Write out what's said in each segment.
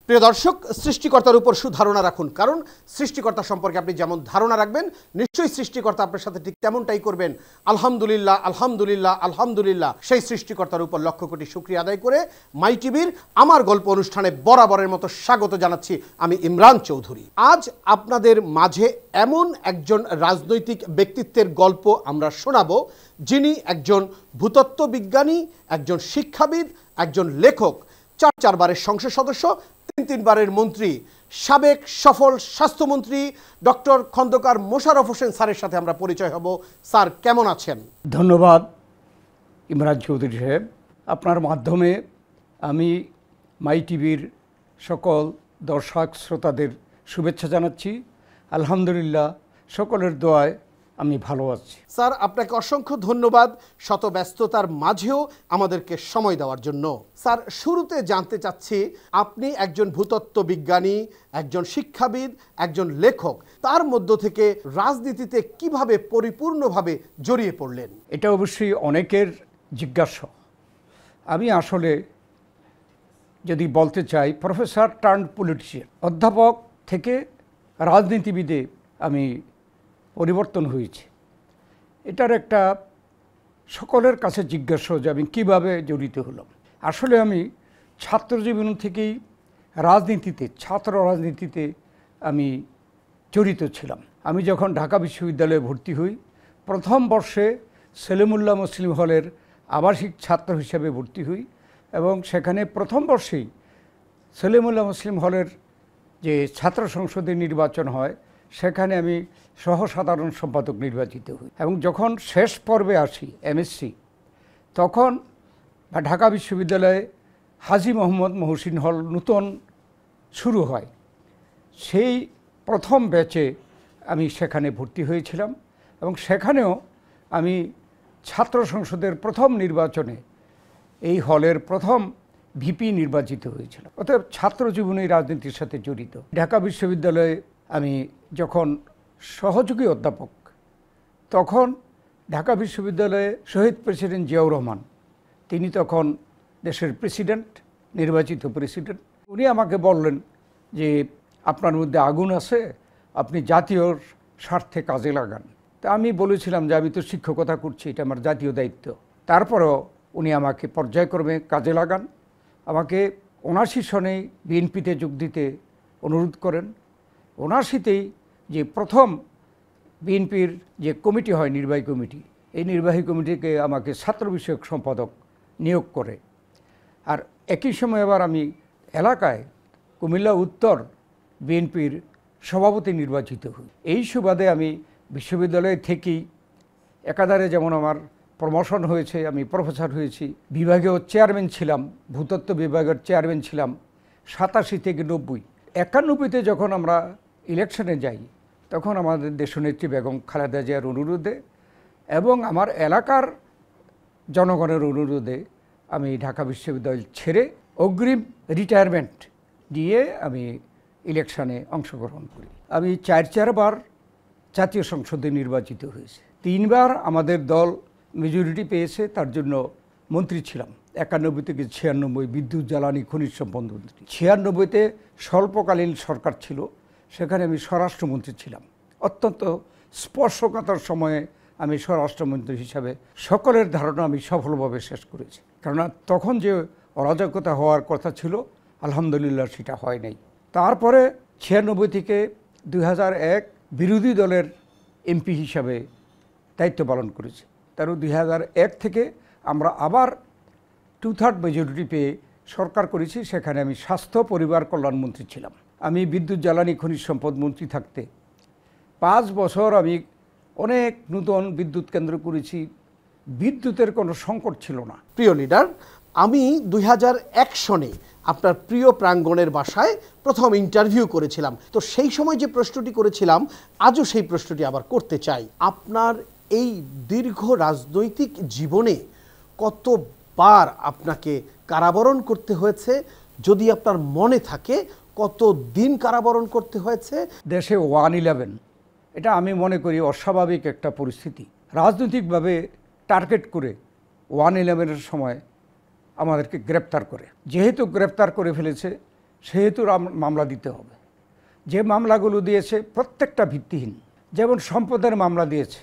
প্রিয় দর্শক, সৃষ্টিকর্তার উপর সুধারণা রাখুন, কারণ সৃষ্টিকর্তা সম্পর্কে আপনি যেমন ধারণা রাখবেন নিশ্চয়ই সৃষ্টিকর্তা আপনার সাথে ঠিক তেমনটাই করবেন। আলহামদুলিল্লাহ, আলহামদুলিল্লাহ, আলহামদুলিল্লাহ। সেই সৃষ্টিকর্তার উপর লক্ষ কোটি শুকরিয়া আদায় করে মাই টিভির আমার গল্প অনুষ্ঠানে বরাবরের মতো স্বাগত জানাচ্ছি আমি ইমরান চৌধুরী। আজ আপনাদের মাঝে এমন একজন রাজনৈতিক ব্যক্তিত্বের গল্প আমরা শোনাবো, যিনি একজন ভূতত্ত্ব বিজ্ঞানী, একজন শিক্ষাবিদ, একজন লেখক, চারবারের সংসদ সদস্য, তিনবারের মন্ত্রী, সাবেক সফল স্বাস্থ্যমন্ত্রী ডক্টর খন্দকার মোশাররফ হোসেন স্যারের সাথে আমরা পরিচয় হব। স্যার, কেমন আছেন? ধন্যবাদ ইমরান চৌধুরী সাহেব। আপনার মাধ্যমে আমি মাই টিভির সকল দর্শক শ্রোতাদের শুভেচ্ছা জানাচ্ছি। আলহামদুলিল্লাহ, সকলের দোয়ায় আমি ভালো আছি। স্যার, আপনাকে অসংখ্য ধন্যবাদ শত ব্যস্ততার মাঝেও আমাদেরকে সময় দেওয়ার জন্য। স্যার, শুরুতে জানতে চাচ্ছি, আপনি একজন ভূতত্ত্ব বিজ্ঞানী, একজন শিক্ষাবিদ, একজন লেখক, তার মধ্য থেকে রাজনীতিতে কিভাবে পরিপূর্ণভাবে জড়িয়ে পড়লেন? এটা অবশ্যই অনেকের জিজ্ঞাসা। আমি আসলে যদি বলতে চাই, প্রফেসর টার্ন পলিটিশিয়ান, অধ্যাপক থেকে রাজনীতিবিদে আমি পরিবর্তন হয়েছে। এটার একটা সকলের কাছে জিজ্ঞাসা যে আমি কীভাবে জড়িত হলাম। আসলে আমি ছাত্রজীবন থেকেই ছাত্র রাজনীতিতে আমি জড়িত ছিলাম। আমি যখন ঢাকা বিশ্ববিদ্যালয়ে ভর্তি হই, প্রথম বর্ষে সেলিমুল্লাহ মুসলিম হলের আবাসিক ছাত্র হিসেবে ভর্তি হই এবং সেখানে প্রথম বর্ষেই সেলিমুল্লাহ মুসলিম হলের যে ছাত্র সংসদে নির্বাচন হয়, সেখানে আমি সহসাধারণ সম্পাদক নির্বাচিত হই এবং যখন শেষ পর্বে আসি এমএসসি, তখন ঢাকা বিশ্ববিদ্যালয়ে হাজী মোহাম্মদ মহসিন হল নূতন শুরু হয়। সেই প্রথম ব্যাচে আমি সেখানে ভর্তি হয়েছিলাম এবং সেখানেও আমি ছাত্র সংসদের প্রথম নির্বাচনে এই হলের প্রথম ভিপি নির্বাচিত হয়েছিল। অতএব ছাত্র জীবনেই রাজনীতির সাথে জড়িত। ঢাকা বিশ্ববিদ্যালয়ে আমি যখন সহযোগী অধ্যাপক, তখন ঢাকা বিশ্ববিদ্যালয়ে শহীদ প্রেসিডেন্ট জিয়াউর রহমান, তিনি তখন দেশের প্রেসিডেন্ট, নির্বাচিত প্রেসিডেন্ট। উনি আমাকে বললেন যে আপনার মধ্যে আগুন আছে, আপনি জাতীয় স্বার্থে কাজে লাগান। তা আমি বলেছিলাম যে আমি তো শিক্ষকতা করছি, এটা আমার জাতীয় দায়িত্ব। তারপরেও উনি আমাকে পর্যায়ক্রমে কাজে লাগান, আমাকে ৭৯ সনেই বিএনপিতে যোগ দিতে অনুরোধ করেন। ৭৯তেই যে প্রথম বিএনপির যে কমিটি হয়, নির্বাহী কমিটি, এই নির্বাহী কমিটিকে আমাকে ছাত্র বিষয়ক সম্পাদক নিয়োগ করে। আর একই সময় আবার আমি এলাকায় কুমিল্লা উত্তর বিএনপির সভাপতি নির্বাচিত হই। এই সুবাদে আমি বিশ্ববিদ্যালয় থেকেই একাধারে যেমন আমার প্রমোশন হয়েছে, আমি প্রফেসর হয়েছি, বিভাগীয় চেয়ারম্যান ছিলাম, ভূতত্ত্ব বিভাগের চেয়ারম্যান ছিলাম ৮৭ থেকে ৯০। ৯১তে যখন আমরা ইলেকশনে যাই, তখন আমাদের দেশনেত্রী বেগম খালেদা জিয়ার অনুরোধে এবং আমার এলাকার জনগণের অনুরোধে আমি ঢাকা বিশ্ববিদ্যালয় ছেড়ে অগ্রিম রিটায়ারমেন্ট দিয়ে আমি ইলেকশনে অংশগ্রহণ করি। আমি চারবার জাতীয় সংসদে নির্বাচিত হয়েছে। ৩বার আমাদের দল মেজরিটি পেয়েছে, তার জন্য মন্ত্রী ছিলাম। ৯১ থেকে ৯৬ বিদ্যুৎ জ্বালানি খনিজ সম্পদ মন্ত্রী। ৯৬তে স্বল্পকালীন সরকার ছিল, সেখানে আমি স্বরাষ্ট্রমন্ত্রী ছিলাম। অত্যন্ত স্পর্শকাতর সময়ে আমি স্বরাষ্ট্রমন্ত্রী হিসাবে সকলের ধারণা আমি সফলভাবে শেষ করেছি। কেননা তখন যে অরাজকতা হওয়ার কথা ছিল, আলহামদুলিল্লাহ সেটা হয় নাই। তারপরে ৯৬ থেকে ২০০১ বিরোধী দলের এমপি হিসাবে দায়িত্ব পালন করেছি। তারও ২০০১ থেকে আমরা আবার 2/3 মেজরিটি পেয়ে সরকার করেছি, সেখানে আমি স্বাস্থ্য পরিবার কল্যাণ মন্ত্রী ছিলাম। আমি বিদ্যুৎ জ্বালানি খনিজ সম্পদ মন্ত্রী থাকতে 5 বছর আমি অনেক নতুন বিদ্যুৎ কেন্দ্র করেছি, বিদ্যুতের কোনো সংকট ছিল না। প্রিয় লিডার, আমি ২০০১ সনে আপনার প্রিয় প্রাঙ্গণের বাসায় প্রথম ইন্টারভিউ করেছিলাম। তো সেই সময় যে প্রশ্নটি করেছিলাম, আজও সেই প্রশ্নটি আবার করতে চাই। আপনার এই দীর্ঘ রাজনৈতিক জীবনে কতবার আপনাকে কারাবরণ করতে হয়েছে? যদি আপনার মনে থাকে, কত দিন কারাবরণ করতে হয়েছে? দেশে 111, এটা আমি মনে করি অস্বাভাবিক একটা পরিস্থিতি। রাজনৈতিকভাবে টার্গেট করে 111-এর সময় আমাদেরকে গ্রেপ্তার করে, যেহেতু গ্রেপ্তার করে ফেলেছে, সেহেতু মামলা দিতে হবে। যে মামলাগুলো দিয়েছে প্রত্যেকটা ভিত্তিহীন। যেমন সম্পদের মামলা দিয়েছে।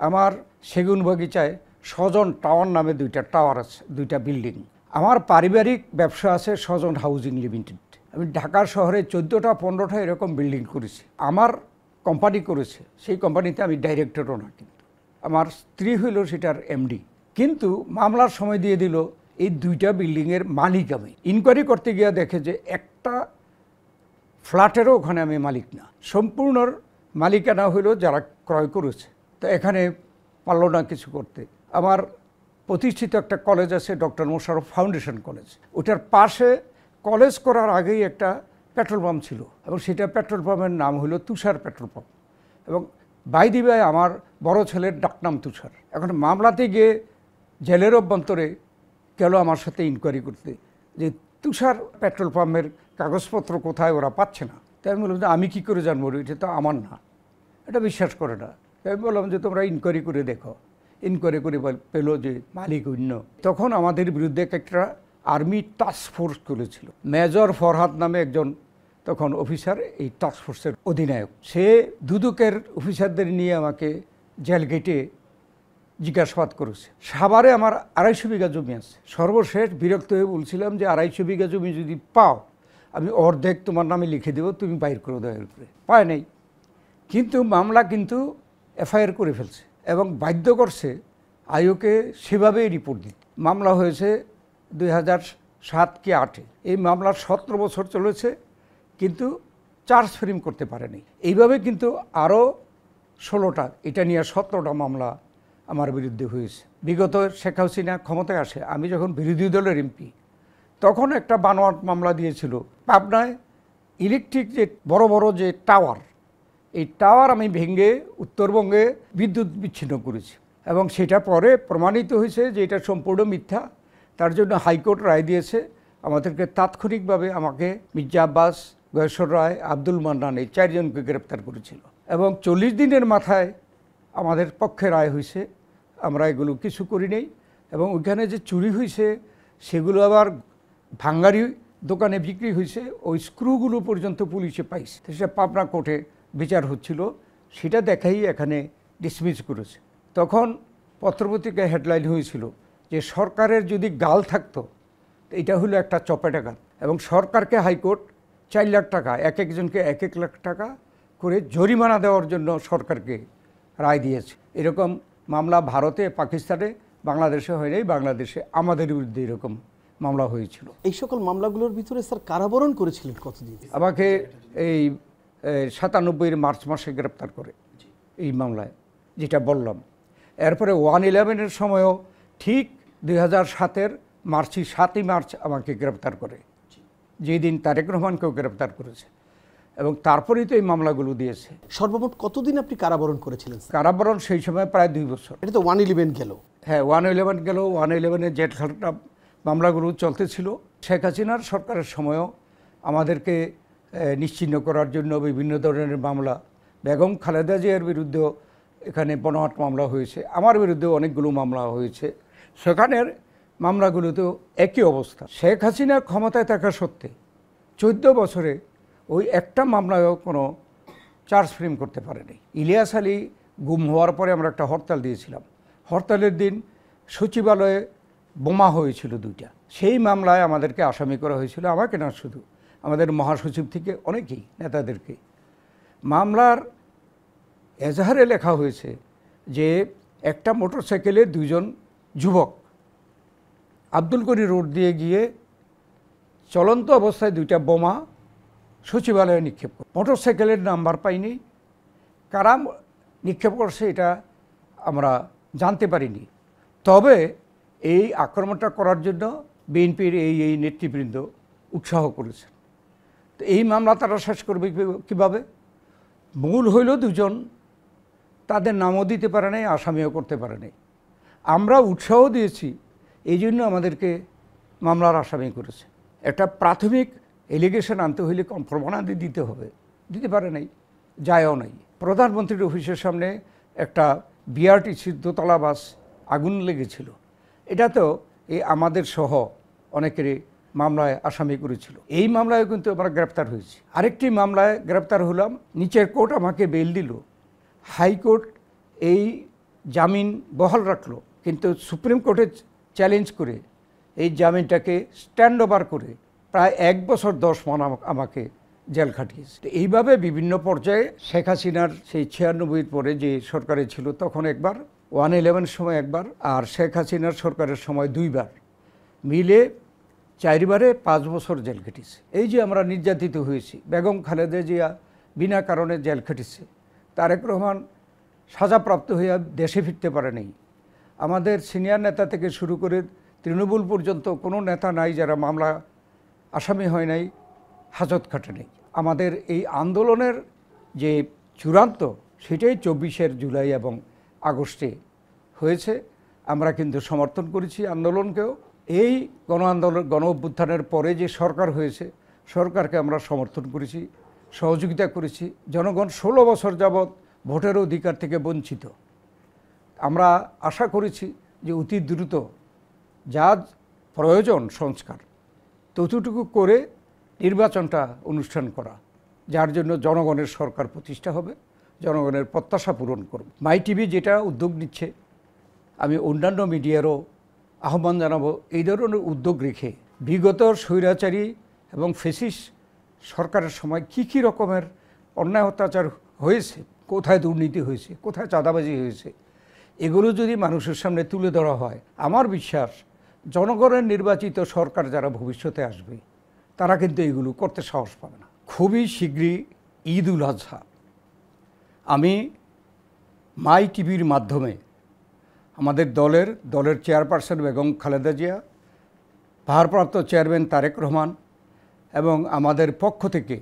আমার সেগুনবাগিচায় স্বজন টাওয়ার নামে 2টা টাওয়ার আছে, 2টা বিল্ডিং। আমার পারিবারিক ব্যবসা আছে স্বজন হাউজিং লিমিটেড। আমি ঢাকা শহরে 14টা 15টা এরকম বিল্ডিং করেছি। আমার কোম্পানি করেছে, সেই কোম্পানিতে আমি ডাইরেক্টরও না, কিন্তু আমার স্ত্রী হইল সেটার এমডি। কিন্তু মামলার সময় দিয়ে দিল এই 2টা বিল্ডিংয়ের মালিক আমি। ইনকোয়ারি করতে গিয়ে দেখে যে একটা ফ্ল্যাটেরও ওখানে আমি মালিক না, সম্পূর্ণ মালিকানা হইল যারা ক্রয় করেছে। তো এখানে পারল না কিছু করতে। আমার প্রতিষ্ঠিত একটা কলেজ আছে ডক্টর মোশাররফ ফাউন্ডেশন কলেজ, ওটার পাশে কলেজ করার আগেই একটা পেট্রোল পাম্প ছিল, এবং সেটা পেট্রোল পাম্পের নাম হলো তুষার পেট্রোল পাম্প, এবং বাই দি বাই আমার বড় ছেলের ডাকনাম তুষার। এখন মামলাতে গিয়ে জেলের অভ্যন্তরে গেল আমার সাথে ইনকোয়ারি করতে যে তুষার পেট্রোল পাম্পের কাগজপত্র কোথায়, ওরা পাচ্ছে না। তাই আমি বললাম যে আমি কী করে জানবো, এটা তো আমার না, এটা বিশ্বাস করে না। তাই আমি বললাম যে তোমরা ইনকোয়ারি করে দেখো। ইনকোয়ারি করে পেল যে মালিক অন্য। তখন আমাদের বিরুদ্ধে একটা আর্মি টাস্ক ফোর্স করেছিল, মেজর ফরহাদ নামে একজন তখন অফিসার, এই টাস্ক ফোর্সের অধিনায়ক। সে দুদকের অফিসারদের নিয়ে আমাকে জেল গেটে জিজ্ঞাসাবাদ করেছে। সাভারে আমার 250 বিঘা জমি আছে। সর্বশেষ বিরক্ত হয়ে বলছিলাম যে 250 বিঘা জমি যদি পাও আমি অর্ধেক তোমার নামে লিখে দেবো, তুমি বাইর করে দেওয়ার উপরে। পায় নাই, কিন্তু মামলা কিন্তু এফআইআর করে ফেলছে এবং বাধ্য করছে আয়োকে সেভাবেই রিপোর্ট দিতে। মামলা হয়েছে 2007 কি 2008। এই মামলার 17 বছর চলেছে, কিন্তু চার্জ ফ্রেম করতে পারেনি। এইভাবে কিন্তু আরও 16টা, এটা নিয়ে 17টা মামলা আমার বিরুদ্ধে হয়েছে। বিগত শেখ হাসিনা ক্ষমতায় আসে, আমি যখন বিরোধী দলের এমপি, তখন একটা বানোয়াট মামলা দিয়েছিল পাবনায়। ইলেকট্রিক যে বড় বড় যে টাওয়ার, এই টাওয়ার আমি ভেঙে উত্তরবঙ্গে বিদ্যুৎ বিচ্ছিন্ন করেছি, এবং সেটা পরে প্রমাণিত হয়েছে যে এটা সম্পূর্ণ মিথ্যা। তার জন্য হাইকোর্ট রায় দিয়েছে, আমাদেরকে তাৎক্ষণিকভাবে আমাকে মির্জা আব্বাস, গয়েশ্বর রায়, আব্দুল মান্নান এই 4 জনকে গ্রেপ্তার করেছিল, এবং 40 দিনের মাথায় আমাদের পক্ষে রায় হয়েছে। আমরা এগুলো কিছু করি নেই, এবং ওইখানে যে চুরি হয়েছে সেগুলো আবার ভাঙ্গারি দোকানে বিক্রি হয়েছে, ওই স্ক্রুগুলো পর্যন্ত পুলিশে পাইছে। সেটা পাবনা কোর্টে বিচার হচ্ছিল, সেটা দেখাই এখানে ডিসমিস করেছে। তখন পত্রপত্রিকায় হেডলাইন হয়েছিল যে সরকারের যদি গাল থাকতো, এটা হলো একটা চপেটাঘাত, এবং সরকারকে হাইকোর্ট 4 লাখ টাকা, এক একজনকে 1 লাখ টাকা করে জরিমানা দেওয়ার জন্য সরকারকে রায় দিয়েছে। এরকম মামলা ভারতে, পাকিস্তানে, বাংলাদেশে হয় নাই, বাংলাদেশে আমাদের বিরুদ্ধে এরকম মামলা হয়েছিল। এই সকল মামলাগুলোর ভিতরে স্যার কারাবরণ করেছিলেন কতদিন? আমাকে এই 97 মার্চ মাসে গ্রেপ্তার করে এই মামলায়, যেটা বললাম। এরপরে 1/11-এর সময়ও ঠিক 2007-এর 7ই মার্চ আমাকে গ্রেপ্তার করে, যেই দিন তারেক রহমানকেও গ্রেপ্তার করেছে, এবং তারপরেই তো এই মামলাগুলো দিয়েছে। সর্বমোট কতদিন আপনি কারাবরণ করেছিলেন? কারাবরণ সেই সময় প্রায় 2 বছর। এটা তো 1/11 গেল। হ্যাঁ, 1/11 গেল। 1/11-এর জেলখাটা মামলাগুলো চলতেছিল। শেখ হাসিনার সরকারের সময়ও আমাদেরকে নিশ্চিহ্ন করার জন্য বিভিন্ন ধরনের মামলা, বেগম খালেদা জিয়ার বিরুদ্ধেও এখানে বনাট মামলা হয়েছে, আমার বিরুদ্ধেও অনেকগুলো মামলা হয়েছে। সেখানের মামলাগুলোতেও একই অবস্থা। শেখ হাসিনা ক্ষমতায় থাকা সত্ত্বে 14 বছরে ওই একটা মামলায়ও কোনো চার্জ ফ্রেম করতে পারেনি। ইলিয়াস আলী গুম হওয়ার পরে আমরা একটা হরতাল দিয়েছিলাম। হরতালের দিন সচিবালয়ে বোমা হয়েছিল 2টা। সেই মামলায় আমাদেরকে আসামি করা হয়েছিল, আমাকে না শুধু, আমাদের মহাসচিব থেকে অনেকেই, নেতাদেরকে। মামলার এজাহারে লেখা হয়েছে যে একটা মোটরসাইকেলে 2 জন যুবক আব্দুল গনি রোড দিয়ে গিয়ে চলন্ত অবস্থায় 2টা বোমা সচিবালয়ে নিক্ষেপ করে। মোটরসাইকেলের নাম্বার পাইনি, কারা নিক্ষেপ করছে এটা আমরা জানতে পারিনি। তবে এই আক্রমণটা করার জন্য বিএনপির এই নেতৃবৃন্দ উৎসাহ করেছে। তো এই মামলা তারা শেষ করবে কীভাবে? মূল হইল 2 জন, তাদের নামও দিতে পারে নাই, আসামিও করতে পারে নাই। আমরা উৎসাহ দিয়েছি, এই জন্য আমাদেরকে মামলার আসামি করেছে। একটা প্রাথমিক এলিগেশন আনতে হইলে প্রমাণাদি দিতে হবে, দিতে পারে নাই, যায়ও নাই। প্রধানমন্ত্রীর অফিসের সামনে একটা বিআরটিসির দোতলা বাস আগুন লেগেছিল। এটা তো এই আমাদের সহ অনেকেরই মামলায় আসামি করেছিল। এই মামলায় কিন্তু আমরা গ্রেপ্তার হয়েছি। আরেকটি মামলায় গ্রেপ্তার হলাম, নিচের কোর্ট আমাকে বেল দিল, হাইকোর্ট এই জামিন বহাল রাখলো, কিন্তু সুপ্রিম কোর্টে চ্যালেঞ্জ করে এই জামিনটাকে স্ট্যান্ড ওভার করে প্রায় 1 বছর 10 মাস আমাকে জেল খাটিয়েছে। এইভাবে বিভিন্ন পর্যায়ে শেখ হাসিনার সেই 96 পরে যে সরকারে ছিল তখন একবার, 111 সময় একবার, আর শেখ হাসিনার সরকারের সময় 2 বার, মিলে 4 বারে 5 বছর জেল খেটেছে। এই যে আমরা নির্যাতিত হয়েছি, বেগম খালেদা জিয়া বিনা কারণে জেল খেটেছে, তারেক রহমান সাজাপ্রাপ্ত হয়ে দেশে ফিরতে পারে নাই, আমাদের সিনিয়র নেতা থেকে শুরু করে তৃণমূল পর্যন্ত কোনো নেতা নাই যারা মামলা আসামি হয় নাই, হাজত খাটে নেই। আমাদের এই আন্দোলনের যে চূড়ান্ত সেটাই 24শে জুলাই এবং আগস্টে হয়েছে। আমরা কিন্তু সমর্থন করেছি আন্দোলনকেও। এই গণ অভ্যুত্থানের পরে যে সরকার হয়েছে, সরকারকে আমরা সমর্থন করেছি, সহযোগিতা করেছি। জনগণ 16 বছর যাবৎ ভোটের অধিকার থেকে বঞ্চিত। আমরা আশা করেছি যে অতি দ্রুত যা প্রয়োজন সংস্কার ততটুকু করে নির্বাচনটা অনুষ্ঠান করা, যার জন্য জনগণের সরকার প্রতিষ্ঠা হবে, জনগণের প্রত্যাশা পূরণ করবে। মাই টিভি যেটা উদ্যোগ নিচ্ছে, আমি অন্যান্য মিডিয়ারও আহ্বান জানাবো এই ধরনের উদ্যোগ রেখে বিগত স্বৈরাচারী এবং ফ্যাসিস্ট সরকারের সময় কী রকমের অন্যায় অত্যাচার হয়েছে, কোথায় দুর্নীতি হয়েছে, কোথায় চাঁদাবাজি হয়েছে, এগুলো যদি মানুষের সামনে তুলে ধরা হয়, আমার বিশ্বাস জনগণের নির্বাচিত সরকার যারা ভবিষ্যতে আসবে তারা কিন্তু এগুলো করতে সাহস পাবে না। খুবই শীঘ্রই ঈদ উল আজহা আমি মাই টিভির মাধ্যমে আমাদের দলের চেয়ারপারসন বেগম খালেদা জিয়া, ভারপ্রাপ্ত চেয়ারম্যান তারেক রহমান এবং আমাদের পক্ষ থেকে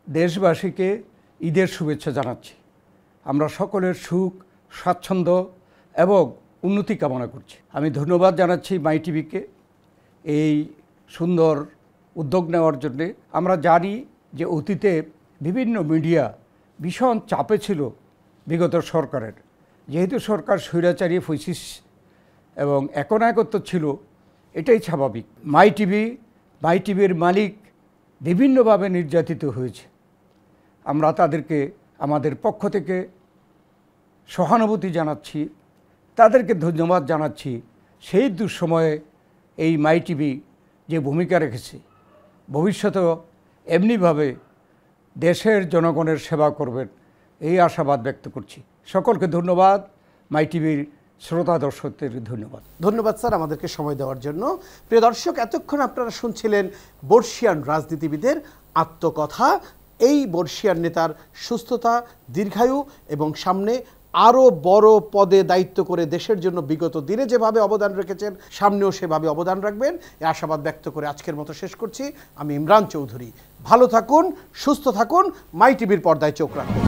দেশবাসীকে ঈদের শুভেচ্ছা জানাচ্ছি। আমরা সকলের সুখ, স্বাচ্ছন্দ্য এবং উন্নতি কামনা করছি। আমি ধন্যবাদ জানাচ্ছি মাই টিভিকে এই সুন্দর উদ্যোগ নেওয়ার জন্যে। আমরা জানি যে অতীতে বিভিন্ন মিডিয়া ভীষণ চাপে ছিল বিগত সরকারের, যেহেতু সরকার স্বৈরাচারী ফ্যাসিস্ট এবং একনায়কত্ব ছিল, এটাই স্বাভাবিক। মাই টিভির মালিক বিভিন্নভাবে নির্যাতিত হয়েছে। আমরা তাদেরকে আমাদের পক্ষ থেকে সহানুভূতি জানাচ্ছি, তাদেরকে ধন্যবাদ জানাচ্ছি। সেই দুঃসময়ে এই মাই টিভি যে ভূমিকা রেখেছে, ভবিষ্যতেও এমনিভাবে দেশের জনগণের সেবা করবেন এই আশাবাদ ব্যক্ত করছি। সকলকে ধন্যবাদ, মাই টিভির শ্রোতা দর্শকদের ধন্যবাদ। ধন্যবাদ স্যার আমাদেরকে সময় দেওয়ার জন্য। প্রিয় দর্শক, এতক্ষণ আপনারা শুনছিলেন বর্ষিয়ান রাজনীতিবিদের আত্মকথা। এই বর্ষিয়ান নেতার সুস্থতা, দীর্ঘায়ু এবং সামনে আরও বড় পদে দায়িত্ব করে দেশের জন্য বিগত দিনে যেভাবে অবদান রেখেছেন, সামনেও সেভাবে অবদান রাখবেন এই আশাবাদ ব্যক্ত করে আজকের মতো শেষ করছি। আমি ইমরান চৌধুরী। ভালো থাকুন, সুস্থ থাকুন, মাই টিভির পর্দায় চোখ রাখুন।